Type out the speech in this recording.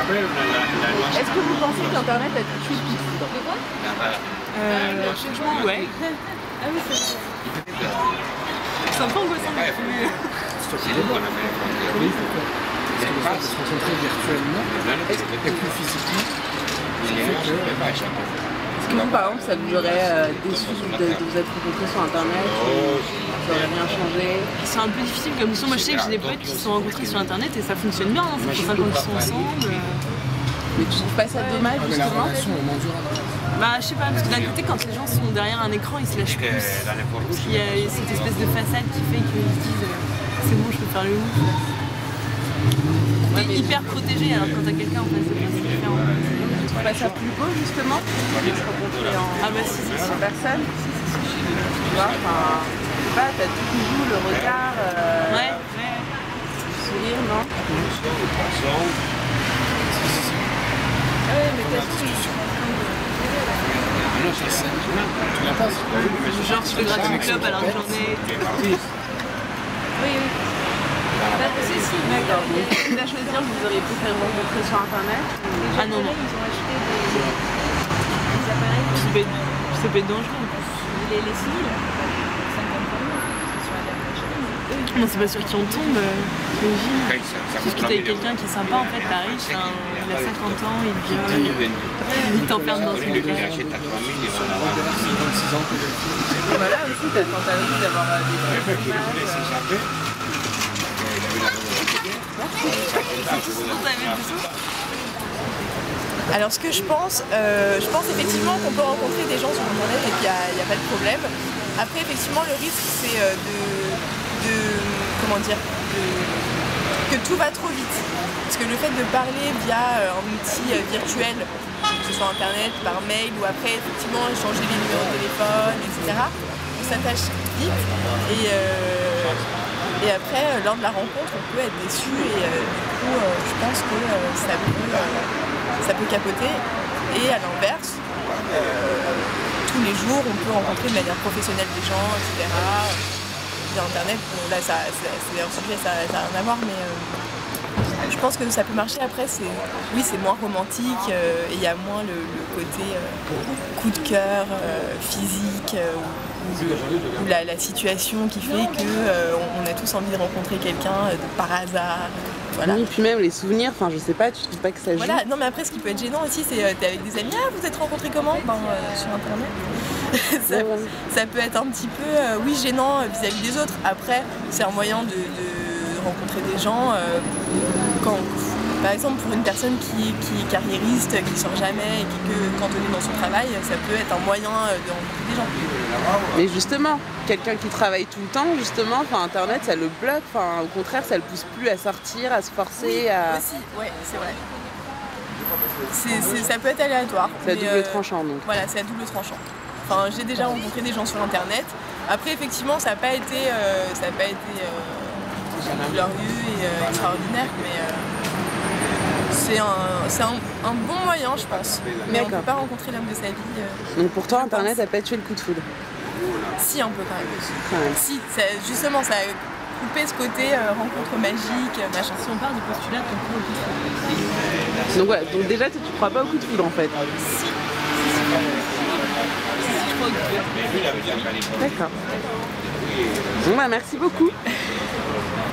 Est-ce que vous pensez qu'Internet a tué le coup de foudre? Franchement, ouais. Ah oui, c'est un peu angoissant, mais... Se concentrer virtuellement et plus physiquement. Est-ce que vous, par exemple, ça vous aurait déçu de vous être rencontrés sur Internet? Ça aurait rien changé? C'est un peu difficile comme ça. Moi, je sais que j'ai des potes qui se sont rencontrés sur Internet et ça fonctionne bien. Ça fait 5 ans qu'ils sont ensemble. Mais tu trouves pas ça dommage, Mais la justement? relation est moins durable. Bah, je sais pas, parce que d'un côté, quand les gens sont derrière un écran, ils se lâchent plus. Parce qu'il y a cette espèce de façade qui fait qu'ils se disent c'est bon, je peux faire le ouf. T'es hyper protégé, alors quand t'as quelqu'un en face de toi, c'est différent. Tu trouves pas ça plus beau, justement? De se rencontrer Ah bah si, en personne? Tu vois, enfin, je sais pas, t'as tout qui joue, le regard, ouais. le sourire, non? Ah ouais, mais t'as tout. Tu l'as pas, Genre, je fais gratuit du club alors que j'en ai. Oui, oui. D'accord. Donc, à choisir, vous auriez préféré vous rencontrer sur Internet? Ah non, non. Ils ont acheté des appareils. Ça peut être dangereux en plus. Les civils, 50 euros, c'est sur la Non, c'est pas sûr qui on tombe, j'imagine. Sauf que t'as quelqu'un qui est sympa, en fait, t'arrives, il a 50 ans, il viole, il t'enferme dans une cage. Voilà, aussi, t'as envie d'avoir des Alors ce que je pense effectivement qu'on peut rencontrer des gens sur Internet et qu'il n'y a pas de problème. Après effectivement le risque c'est que tout va trop vite. Parce que le fait de parler via un outil virtuel, que ce soit Internet, par mail ou après effectivement échanger les numéros de téléphone, etc. On s'attache vite et après lors de la rencontre on peut être déçu et du coup je pense que ça peut capoter. Et à l'inverse, tous les jours on peut rencontrer de manière professionnelle des gens, etc. Via Internet, bon, là c'est un sujet, ça n'a rien à voir, mais je pense que ça peut marcher. Après, oui, c'est moins romantique et il y a moins le côté coup de cœur physique ou la situation qui fait qu'on a tous envie de rencontrer quelqu'un par hasard. Voilà. Oui, puis même les souvenirs, enfin je sais pas, tu trouves pas que ça joue? Voilà, non mais après ce qui peut être gênant aussi, c'est t'es avec des amis, vous êtes rencontrés comment? Sur Internet. Ça peut être un petit peu, oui, gênant vis-à-vis des autres. Après, c'est un moyen de rencontrer des gens par exemple pour une personne qui est carriériste, qui sort jamais et qui est cantonnée dans son travail, ça peut être un moyen de rencontrer des gens. Mais justement, quelqu'un qui travaille tout le temps, justement, Internet ça le bloque, au contraire ça le pousse plus à sortir, à se forcer, oui, aussi, ouais, c'est vrai. Ça peut être aléatoire. C'est à double tranchant donc. Voilà, c'est à double tranchant. Enfin, j'ai déjà rencontré des gens sur Internet. Après, effectivement, ça n'a pas été glorieux et extraordinaire, mais c'est un bon moyen, je pense. Mais on ne peut pas rencontrer l'homme de sa vie. Donc pour toi, Internet n'a pas tué le coup de foudre? Si, un peu quand même. Si, justement, ça a coupé ce côté rencontre magique, machin. Si on part du postulat, on prend au coup de foudre. Donc voilà, donc déjà tu crois pas au coup de foudre en fait? Si. D'accord. Bon bah merci beaucoup.